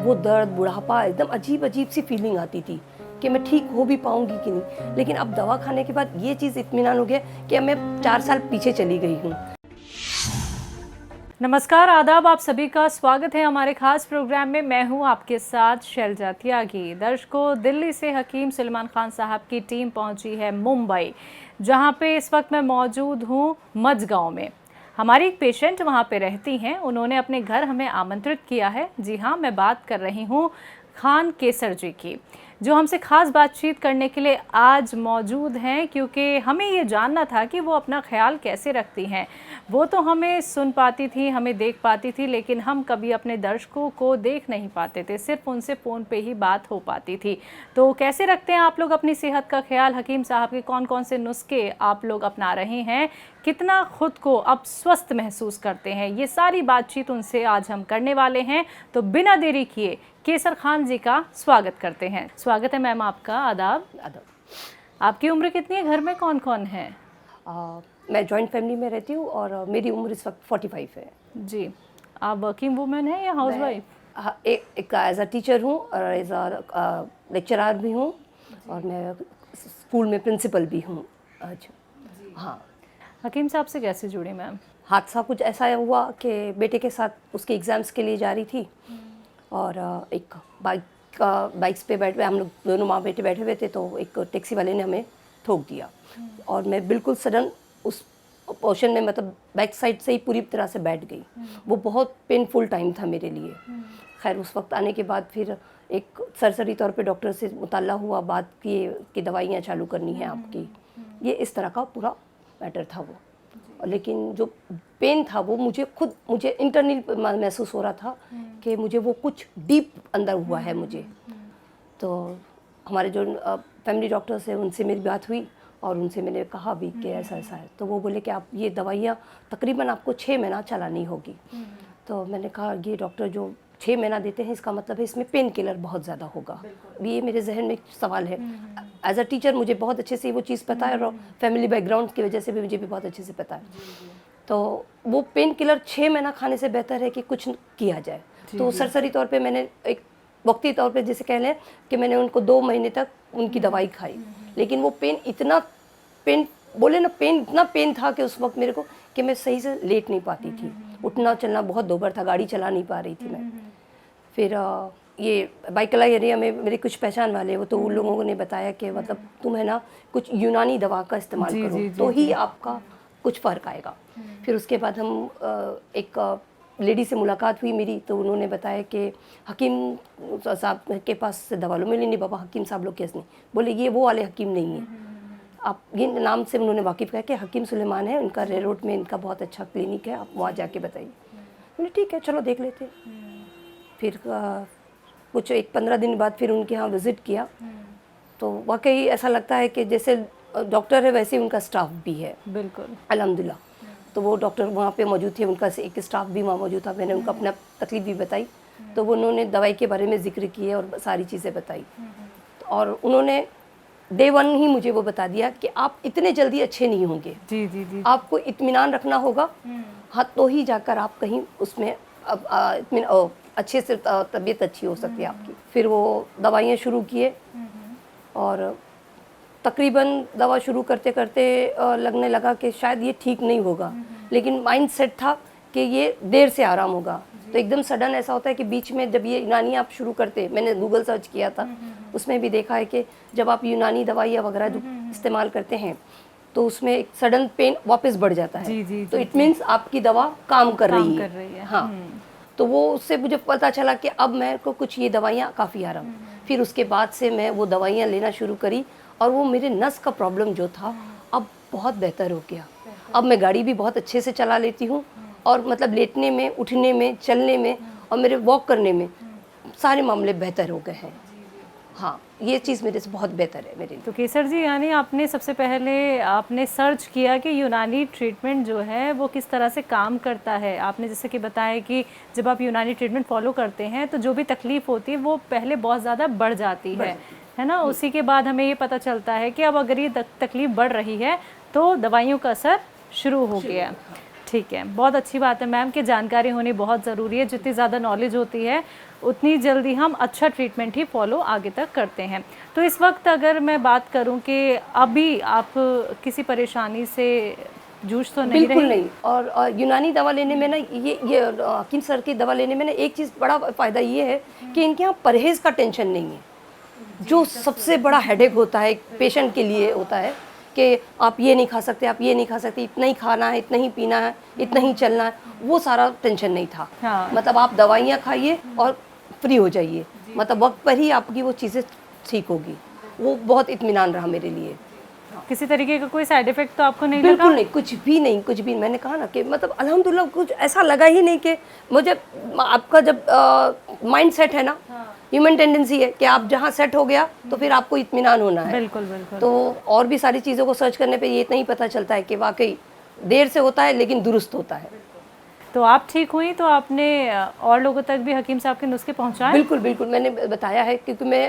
वो दर्द, बुढ़ापा, एकदम अजीब अजीब सी फीलिंग आती थी कि मैं ठीक हो भी पाऊंगी कि नहीं। लेकिन अब दवा खाने के बाद ये चीज़ इत्मीनान हो गया कि अब मैं 4 साल पीछे चली गई हूँ। नमस्कार, आदाब, आप सभी का स्वागत है हमारे खास प्रोग्राम में। मैं हूं आपके साथ शैलजा त्यागी। दर्शकों, दिल्ली से हकीम सुलेमान खान साहब की टीम पहुंची है मुंबई, जहां पे इस वक्त मैं मौजूद हूं मझगांव में। हमारी एक पेशेंट वहां पे रहती हैं, उन्होंने अपने घर हमें आमंत्रित किया है। जी हाँ, मैं बात कर रही हूँ खान केसर जी की, जो हमसे खास बातचीत करने के लिए आज मौजूद हैं, क्योंकि हमें ये जानना था कि वो अपना ख्याल कैसे रखती हैं। वो तो हमें सुन पाती थी, हमें देख पाती थी, लेकिन हम कभी अपने दर्शकों को देख नहीं पाते थे, सिर्फ उनसे फ़ोन पे ही बात हो पाती थी। तो कैसे रखते हैं आप लोग अपनी सेहत का ख्याल? हकीम साहब के कौन कौन से नुस्खे आप लोग अपना रहे हैं? कितना खुद को अब स्वस्थ महसूस करते हैं? ये सारी बातचीत उनसे आज हम करने वाले हैं। तो बिना देरी किए केसर खान जी का स्वागत करते हैं। स्वागत है मैम आपका। आदाब। आपकी उम्र कितनी है? घर में कौन कौन है? मैं जॉइंट फैमिली में रहती हूँ और मेरी उम्र इस वक्त 45 है। जी। आप वर्किंग वूमेन हैं या हाउस वाइफ? एक एज अ टीचर हूँ और एज अ लेक्चरर भी हूँ, और मैं स्कूल में प्रिंसिपल भी हूँ। अच्छा, हाँ। हकीम साहब से कैसे जुड़ी मैम? हादसा कुछ ऐसा हुआ कि बेटे के साथ उसके एग्ज़ाम्स के लिए जा रही थी, और एक बाइक्स पे बैठे हम लोग दोनों माँ बेटे बैठे हुए थे, तो एक टैक्सी वाले ने हमें ठोक दिया, और मैं बिल्कुल सडन उस पोर्शन में, मतलब बैक साइड से ही पूरी तरह से बैठ गई। वो बहुत पेनफुल टाइम था मेरे लिए। खैर, उस वक्त आने के बाद फिर एक सरसरी तौर पे डॉक्टर से मुताला हुआ, बात किए कि दवाइयाँ चालू करनी है आपकी। ये इस तरह का पूरा मैटर था वो। लेकिन जो पेन था वो मुझे इंटरनल महसूस हो रहा था कि मुझे वो कुछ डीप अंदर हुआ है मुझे। तो हमारे जो फैमिली डॉक्टर्स हैं उनसे मेरी बात हुई, और उनसे मैंने कहा भी कि ऐसा ऐसा है। तो वो बोले कि आप ये दवाइयाँ तकरीबन आपको 6 महीना चलानी होगी। तो मैंने कहा, ये डॉक्टर जो 6 महीना देते हैं, इसका मतलब है इसमें पेन किलर बहुत ज़्यादा होगा। ये मेरे जहन में एक सवाल है। एज अ टीचर मुझे बहुत अच्छे से वो चीज़ पता है, और फैमिली बैकग्राउंड की वजह से भी मुझे भी बहुत अच्छे से पता है। तो वो पेन किलर 6 महीना खाने से बेहतर है कि कुछ किया जाए। तो सरसरी तौर पे मैंने एक वक्ती तौर पे जैसे कह लें कि मैंने उनको 2 महीने तक उनकी दवाई खाई। लेकिन वो पेन इतना पेन था कि उस वक्त मेरे को कि मैं सही से लेट नहीं पाती थी। उठना चलना बहुत दोबर था, गाड़ी चला नहीं पा रही थी मैं। फिर ये बाइकला एरिया में मेरे कुछ पहचान वाले वो, तो उन लोगों ने बताया कि मतलब तुम है ना कुछ यूनानी दवा का इस्तेमाल करो, तो ही आपका कुछ फ़र्क आएगा। फिर उसके बाद हम एक लेडी से मुलाकात हुई मेरी, तो उन्होंने बताया कि हकीम साहब के पास से दवा लो। मैंने नहीं बाबा, हकीम साहब लोग कैसे नहीं। बोले ये वो वाले हकीम नहीं है, आप ये नाम से उन्होंने वाकिफ़ किया कि हकीम सुलेमान है, उनका रेल रोड में इनका बहुत अच्छा क्लिनिक है, आप वहाँ जाके बताइए। मैंने ठीक है, चलो देख लेते। फिर कुछ 15 दिन बाद फिर उनके यहाँ विज़िट किया, तो वाकई ऐसा लगता है कि जैसे डॉक्टर है वैसे उनका स्टाफ भी है। बिल्कुल, अल्हम्दुलिल्लाह। तो वो डॉक्टर वहाँ पे मौजूद थे, उनका एक स्टाफ भी वहाँ मौजूद था। मैंने उनको अपना तकलीफ़ भी बताई, तो वो उन्होंने दवाई के बारे में ज़िक्र किए और सारी चीज़ें बताई। और उन्होंने डे 1 ही मुझे वो बता दिया कि आप इतने जल्दी अच्छे नहीं होंगे। जी जी जी। आपको इत्मीनान रखना होगा, हाँ, तो ही जाकर आप कहीं उसमें अच्छे से तबीयत अच्छी हो सकती है आपकी। फिर वो दवाइयाँ शुरू किए, और तकरीबन दवा शुरू करते करते लगने लगा कि शायद ये ठीक नहीं होगा, लेकिन माइंड सेट था कि ये देर से आराम होगा। तो एकदम सडन ऐसा होता है कि बीच में जब ये यूनानी आप शुरू करते, मैंने गूगल सर्च किया था, उसमें भी देखा है कि जब आप यूनानी दवाइयाँ वगैरह जो इस्तेमाल करते हैं, तो उसमें एक सडन पेन वापस बढ़ जाता है। तो इट मीन्स आपकी दवा काम कर रही है। हाँ, तो वो उससे मुझे पता चला कि अब मेरे को कुछ ये दवाइयाँ काफ़ी आराम। फिर उसके बाद से मैं वो दवाइयाँ लेना शुरू करी, और वो मेरे नस का प्रॉब्लम जो था अब बहुत बेहतर हो गया। अब मैं गाड़ी भी बहुत अच्छे से चला लेती हूँ, और मतलब लेटने में, उठने में, चलने में, और मेरे वॉक करने में सारे मामले बेहतर हो गए हैं। हाँ, ये चीज़ मेरे से बहुत बेहतर है मेरे लिए। तो केसर जी, यानी आपने सबसे पहले आपने सर्च किया कि यूनानी ट्रीटमेंट जो है वो किस तरह से काम करता है। आपने जैसे कि बताया कि जब आप यूनानी ट्रीटमेंट फॉलो करते हैं तो जो भी तकलीफ़ होती है वो पहले बहुत ज़्यादा बढ़ जाती है ना। उसी के बाद हमें ये पता चलता है कि अब अगर ये तकलीफ़ बढ़ रही है तो दवाइयों का असर शुरू हो गया। ठीक है, बहुत अच्छी बात है मैम कि जानकारी होनी बहुत ज़रूरी है। जितनी ज़्यादा नॉलेज होती है उतनी जल्दी हम अच्छा ट्रीटमेंट ही फॉलो आगे तक करते हैं। तो इस वक्त अगर मैं बात करूं कि अभी आप किसी परेशानी से जूझ तो नहीं बिल्कुल रही? नहीं। और यूनानी दवा लेने में ना ये हकीम सर की दवा लेने में ना एक चीज़ बड़ा फ़ायदा ये है कि इनके यहाँ परहेज़ का टेंशन नहीं है, जो सबसे बड़ा हेडेक होता है पेशेंट के लिए होता है कि आप ये नहीं खा सकते, आप ये नहीं खा सकते, इतना ही खाना है, इतना ही पीना है, इतना ही चलना है, वो सारा टेंशन नहीं था। हाँ। मतलब आप दवाइयाँ खाइए और फ्री हो जाइए, मतलब वक्त पर ही आपकी वो चीज़ें ठीक होगी। वो बहुत इत्मीनान रहा मेरे लिए। किसी तरीके का कोई साइड इफेक्ट तो आपको नहीं लगा? बिल्कुल नहीं, कुछ भी नहीं, कुछ भी। मैंने कहा ना कि मतलब अल्हम्दुलिल्लाह कुछ ऐसा लगा ही नहीं कि मुझे, आपका जब माइंड सेट है ना, ह्यूमन टेंडेंसी है कि आप जहाँ सेट हो गया तो फिर आपको इत्मीनान होना है। बिल्कुल बिल्कुल। तो और भी सारी चीज़ों को सर्च करने पे ये इतना ही पता चलता है कि वाकई देर से होता है लेकिन दुरुस्त होता है। तो आप ठीक हुई तो आपने और लोगों तक भी हकीम साहब के नुस्खे पहुंचाए? बिल्कुल बिल्कुल, मैंने बताया है क्योंकि मैं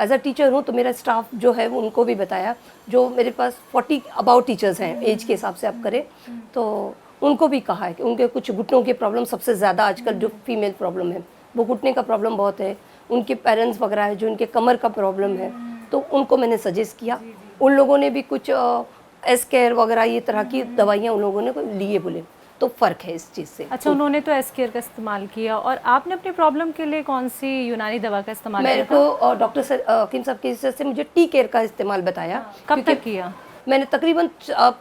एज अ टीचर हूँ, तो मेरा स्टाफ जो है वो उनको भी बताया। जो मेरे पास 40 अबाउट टीचर्स हैं एज के हिसाब से आप करें, तो उनको भी कहा है कि उनके कुछ घुटनों की प्रॉब्लम सबसे ज़्यादा आजकल जो फीमेल प्रॉब्लम है वो घुटने का प्रॉब्लम बहुत है। उनके पेरेंट्स वगैरह है जो उनके कमर का प्रॉब्लम है, तो उनको मैंने सजेस्ट किया। उन लोगों ने भी कुछ एस केयर वगैरह ये तरह की दवाइयाँ उन लोगों ने लिए, बोले तो फ़र्क है इस चीज़ से। अच्छा, उन्होंने तो एस केयर का इस्तेमाल किया, और आपने अपनी प्रॉब्लम के लिए कौन सी यूनानी दवा का इस्तेमाल मेरे किया था? को डॉक्टर सर हकीम साहब के से मुझे टी केयर का इस्तेमाल बताया। कब क्योंकि तक किया? मैंने तकरीबन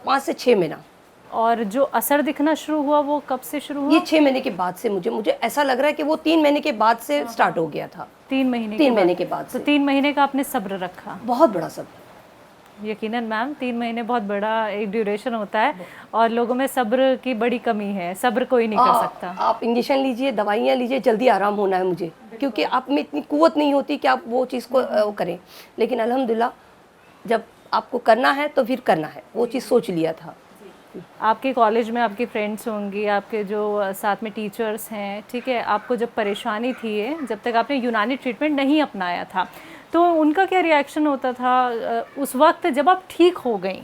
5 से 6 महीना। और जो असर दिखना शुरू हुआ वो कब से शुरू हुआ? ये 6 महीने के बाद से मुझे ऐसा लग रहा है कि वो 3 महीने के बाद से स्टार्ट हो गया था। 3 महीने 3 महीने के बाद तो से 3 महीने का आपने सब्र रखा। बहुत बड़ा सब। यकीनन मैम, 3 महीने बहुत बड़ा एक ड्यूरेशन होता है, और लोगों में सब्र की बड़ी कमी है। सब्र कोई नहीं कर सकता। आप इंजेक्शन लीजिए, दवाइयाँ लीजिए, जल्दी आराम होना है मुझे, क्योंकि आप में इतनी कुव्वत नहीं होती कि आप वो चीज़ को करें। लेकिन अल्हम्दुलिल्लाह जब आपको करना है तो फिर करना है, वो चीज़ सोच लिया था। आपके कॉलेज में आपकी फ्रेंड्स होंगी, आपके जो साथ में टीचर्स हैं, ठीक है, आपको जब परेशानी थी ये, जब तक आपने यूनानी ट्रीटमेंट नहीं अपनाया था, तो उनका क्या रिएक्शन होता था उस वक्त जब आप ठीक हो गई?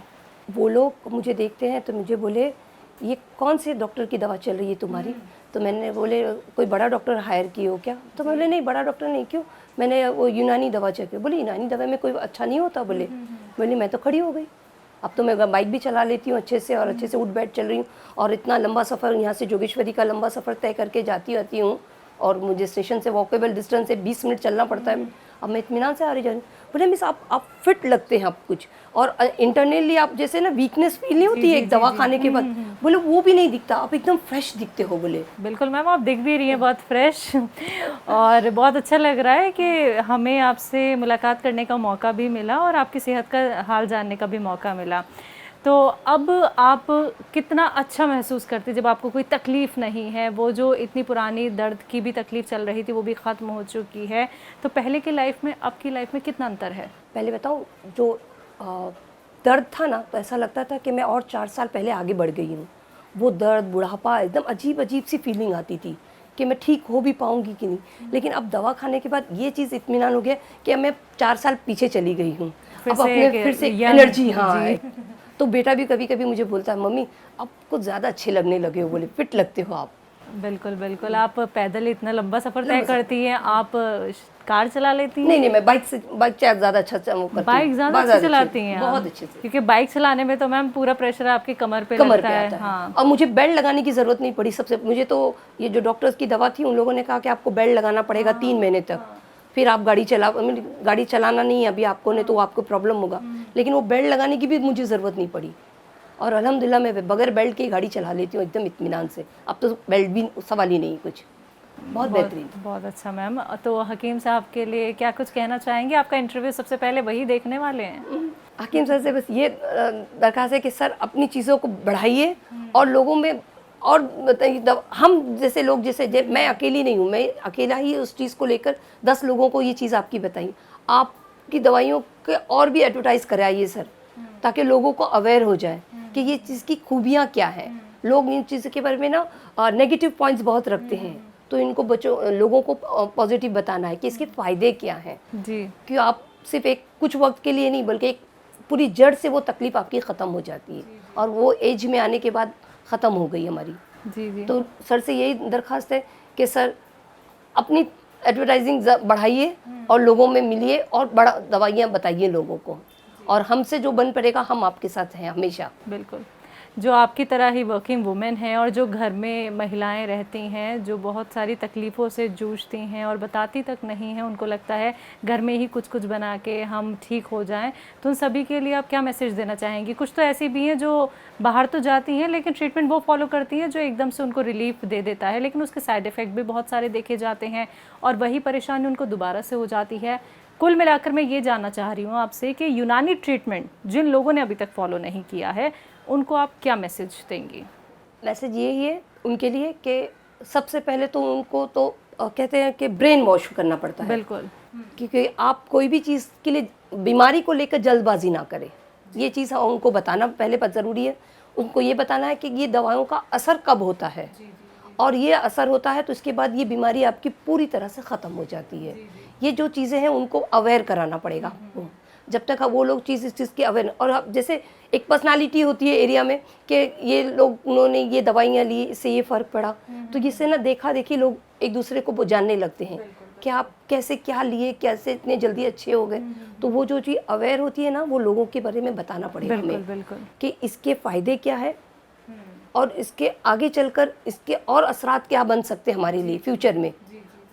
वो लोग मुझे देखते हैं तो मुझे बोले, ये कौन से डॉक्टर की दवा चल रही है तुम्हारी? तो मैंने बोले, कोई बड़ा डॉक्टर हायर की हो क्या? तो बोले नहीं, बड़ा डॉक्टर नहीं। क्यों? मैंने वो यूनानी दवा चेक की। बोले यूनानी दवा में कोई अच्छा नहीं होता? बोले मैं तो खड़ी हो गई। अब तो मैं बाइक भी चला लेती हूँ अच्छे से, और अच्छे से उठ बैठ चल रही हूँ, और इतना लंबा सफ़र यहाँ से जोगेश्वरी का लंबा सफ़र तय करके जाती रहती हूँ, और मुझे स्टेशन से वॉकेबल डिस्टेंस से 20 मिनट चलना पड़ता है। अब मैं इत्मीनान से आ रही जा रही हूँ। बोले मिस आप फिट लगते हैं, आप कुछ, और इंटरनली आप जैसे ना वीकनेस फील नहीं होती है एक दवा खाने के बाद, बोले वो भी नहीं दिखता, आप एकदम फ्रेश दिखते हो। बोले बिल्कुल मैम, आप दिख भी रही हैं बहुत फ्रेश, और बहुत अच्छा लग रहा है कि हमें आपसे मुलाकात करने का मौका भी मिला और आपकी सेहत का हाल जानने का भी मौका मिला। तो अब आप कितना अच्छा महसूस करती जब आपको कोई तकलीफ़ नहीं है? वो जो इतनी पुरानी दर्द की भी तकलीफ़ चल रही थी वो भी ख़त्म हो चुकी है, तो पहले की लाइफ में अब की लाइफ में कितना अंतर है? पहले बताऊँ, जो दर्द था ना, तो ऐसा लगता था कि मैं और 4 साल पहले आगे बढ़ गई हूँ। वो दर्द, बुढ़ापा, एकदम अजीब अजीब सी फीलिंग आती थी कि मैं ठीक हो भी पाऊँगी कि नहीं। लेकिन अब दवा खाने के बाद ये चीज़ इत्मीनान हो गया कि अब मैं 4 साल पीछे चली गई हूँ। अब अपने फिर से एनर्जी, हाँ। तो बेटा भी कभी कभी मुझे बोलता है, मम्मी आप कुछ ज़्यादा अच्छे लगने लगे हो, बोले फिट लगते हो आप। बिल्कुल बिल्कुल। आप पैदल इतना लंबा सफ़र तय करती हैं, आप कार चला लेती हैं? नहीं, मैं बाइक ज़्यादा अच्छा करती हूँ। बाइक ज़्यादा अच्छे चलाती हैं आप? बहुत अच्छे से, क्योंकि बाइक चलाने में तो मैम पूरा प्रेशर आपकी कमर पे कमर लगता पे है। आता है। हाँ। और मुझे बेल्ट लगाने की ज़रूरत नहीं पड़ी। सबसे मुझे तो ये जो डॉक्टर्स की दवा थी, उन लोगों ने कहा कि आपको बेल्ट लगाना पड़ेगा 3 महीने तक, फिर आप गाड़ी चलाना नहीं अभी आपको, नहीं तो आपको प्रॉब्लम होगा। लेकिन वो बेल्ट लगाने की भी मुझे ज़रूरत नहीं पड़ी, और अल्हम्दुलिल्लाह मैं बगैर बेल्ट के गाड़ी चला लेती हूँ एकदम इत्मीनान से। अब तो बेल्ट भी सवाल ही नहीं कुछ। बहुत बेहतरीन। बहुत अच्छा मैम। तो हकीम साहब के लिए क्या कुछ कहना चाहेंगे? आपका इंटरव्यू सबसे पहले वही देखने वाले हैं। हकीम सर से बस ये दरख्वास्त है कि सर अपनी चीज़ों को बढ़ाइए, और लोगों में और बताइए, हम जैसे लोग, जैसे मैं अकेली नहीं हूँ, मैं अकेला ही उस चीज़ को लेकर 10 लोगों को ये चीज़ आपकी बताई। आपकी दवाइयों के और भी एडवर्टाइज़ कराइए सर, ताकि लोगों को अवेयर हो जाए कि ये चीज़ की खूबियाँ क्या है। लोग इन चीज़ के बारे में ना नेगेटिव पॉइंट्स बहुत रखते हैं, तो इनको लोगों को पॉजिटिव बताना है कि इसके फ़ायदे क्या हैं जी। कि आप सिर्फ एक कुछ वक्त के लिए नहीं, बल्कि एक पूरी जड़ से वो तकलीफ़ आपकी ख़त्म हो जाती है, और वो एज में आने के बाद ख़त्म हो गई हमारी। जी जी। तो सर से यही दरख्वास्त है कि सर अपनी एडवर्टाइजिंग बढ़ाइए और लोगों में मिलिए और बड़ा दवाइयाँ बताइए लोगों को, और हमसे जो बन पड़ेगा हम आपके साथ हैं हमेशा। बिल्कुल। जो आपकी तरह ही वर्किंग वुमेन हैं और जो घर में महिलाएं रहती हैं, जो बहुत सारी तकलीफ़ों से जूझती हैं और बताती तक नहीं हैं, उनको लगता है घर में ही कुछ कुछ बना के हम ठीक हो जाएं, तो उन सभी के लिए आप क्या मैसेज देना चाहेंगी? कुछ तो ऐसी भी हैं जो बाहर तो जाती हैं लेकिन ट्रीटमेंट वो फॉलो करती हैं जो एकदम से उनको रिलीफ दे देता है, लेकिन उसके साइड इफ़ेक्ट भी बहुत सारे देखे जाते हैं और वही परेशानी उनको दोबारा से हो जाती है। कुल मिलाकर मैं ये जानना चाह रही हूँ आपसे कि यूनानी ट्रीटमेंट जिन लोगों ने अभी तक फॉलो नहीं किया है, उनको आप क्या मैसेज देंगी? मैसेज यही है उनके लिए कि सबसे पहले तो उनको तो कहते हैं कि ब्रेन वॉश करना पड़ता है। बिल्कुल। क्योंकि आप कोई भी चीज़ के लिए बीमारी को लेकर जल्दबाजी ना करें, ये चीज़ उनको बताना पहले बहुत ज़रूरी है। उनको ये बताना है कि ये दवाओं का असर कब होता है, और ये असर होता है तो इसके बाद ये बीमारी आपकी पूरी तरह से ख़त्म हो जाती है। ये जो चीज़ें हैं उनको अवेयर कराना पड़ेगा। जब तक वो लोग इस चीज़ की अवेयर, और अब जैसे एक पर्सनालिटी होती है एरिया में कि ये लोग उन्होंने ये दवाइयाँ ली, इससे ये फ़र्क पड़ा, तो इससे ना देखा देखी लोग एक दूसरे को वो जानने लगते हैं कि आप कैसे क्या लिए, कैसे इतने जल्दी अच्छे हो गए। तो वो जो चीज़ अवेयर होती है ना, वो लोगों के बारे में बताना पड़ेगा हमें बिल्कुल। कि इसके फ़ायदे क्या है और इसके आगे चलकर इसके और असरात क्या बन सकते हैं हमारे लिए फ्यूचर में,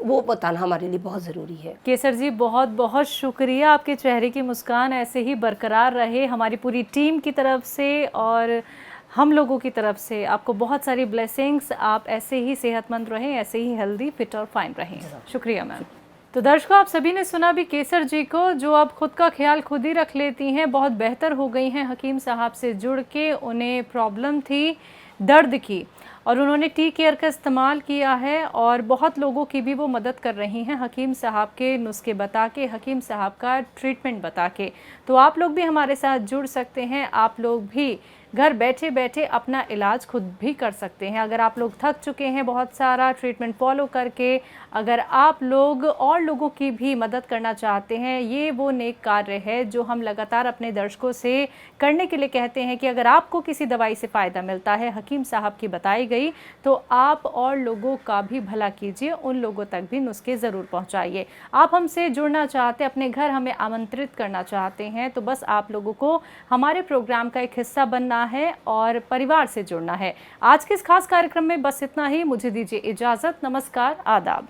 वो बताना हमारे लिए बहुत ज़रूरी है। केसर जी, बहुत बहुत शुक्रिया। आपके चेहरे की मुस्कान ऐसे ही बरकरार रहे हमारी पूरी टीम की तरफ से और हम लोगों की तरफ से। आपको बहुत सारी ब्लेसिंग्स। आप ऐसे ही सेहतमंद रहें, ऐसे ही हेल्दी, फिट और फाइन रहें। शुक्रिया मैम। तो दर्शकों, आप सभी ने सुना भी केसर जी को, जो अब खुद का ख्याल खुद ही रख लेती हैं, बहुत बेहतर हो गई हैं हकीम साहब से जुड़ के। उन्हें प्रॉब्लम थी दर्द की और उन्होंने टी केयर का इस्तेमाल किया है और बहुत लोगों की भी वो मदद कर रही हैं हकीम साहब के नुस्खे बता के, हकीम साहब का ट्रीटमेंट बता के। तो आप लोग भी हमारे साथ जुड़ सकते हैं। आप लोग भी घर बैठे बैठे अपना इलाज खुद भी कर सकते हैं। अगर आप लोग थक चुके हैं बहुत सारा ट्रीटमेंट फॉलो करके, अगर आप लोग और लोगों की भी मदद करना चाहते हैं, ये वो नेक कार्य है जो हम लगातार अपने दर्शकों से करने के लिए कहते हैं कि अगर आपको किसी दवाई से फ़ायदा मिलता है हकीम साहब की बताई गई, तो आप और लोगों का भी भला कीजिए, उन लोगों तक भी नुस्खे ज़रूर पहुँचाइए। आप हमसे जुड़ना चाहते, अपने घर हमें आमंत्रित करना चाहते हैं, तो बस आप लोगों को हमारे प्रोग्राम का एक हिस्सा बनना है और परिवार से जुड़ना है। आज के इस खास कार्यक्रम में बस इतना ही। मुझे दीजिए इजाज़त। नमस्कार, आदाब।